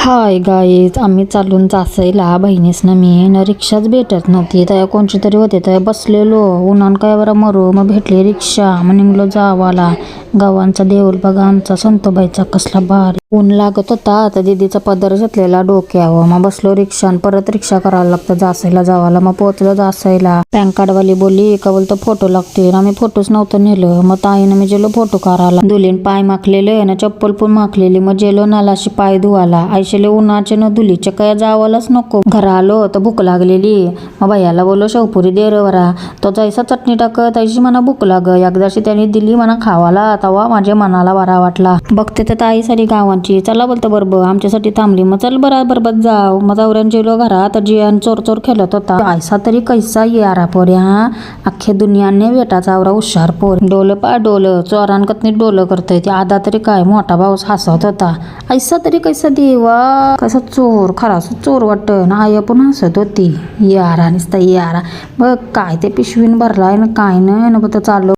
Hi guys, आम्ही चालून जासईला बहिणीसनं मी न रिक्षाच भेटत नव्हती. त्या कोणची तरी होते त्या बसलेलो उन्हान काय बरं मरू. मग भेटली रिक्षा. मग निघलो जावाला. गावांचा देऊळ बघा आमचा संतोबाईचा कसला भारी. ऊन लागत होता तर दीदीचा पदर घेतलेला डोक्यावर. मग बसलो रिक्षा परत रिक्षा करायला लागतं जासईला जावाला. मग पोहोचलो जासईला. पॅन कार्डवाली बोलली का बोलतो फोटो लागते. आम्ही फोटोच नव्हतं नेलं. मग ताईनं मी गेलो फोटो करायला. दुलीन पाय माखलेले ना चप्पल पण माखलेली. मग गेलो नालाशी पाय धुवाला. आयशेले उन्हाचे न धुलीचे काय जावालाच नको. घरा आलो तर भूक लागलेली. मग भैयाला बोललो शेवपुरी दे रे वरा. तो जैसा चटणी टाकत तैशी म्हणा भूक लाग. एकदाशी त्यांनी दिली म्हणा खावाला. तवा माझ्या मनाला बरा वाटला. बघते तर ताई सारी गावांची. चला बोलतं बरोबर आमच्यासाठी थांबली. मग चल बरोबर जाव. मग जावऱ्यान जेलो घरात. जियान चोर चोर खेळत होता. ऐसा तरी कैसा यारा पोऱ्या. अख्खे दुनियाने बेटाचा आवरा हुशार पोर. डोल पा डोल चोरांकतनी डोल करतय ते. आधा तरी काय मोठा भाऊस हसत होता. ऐसा तरी कैसा देवा. कसा चोर खरास चोर वाटत. आय पण हसत होती. यारा नुसता यारा. बघ काय ते पिशवीन भरलाय ना काय नाही ना. चालू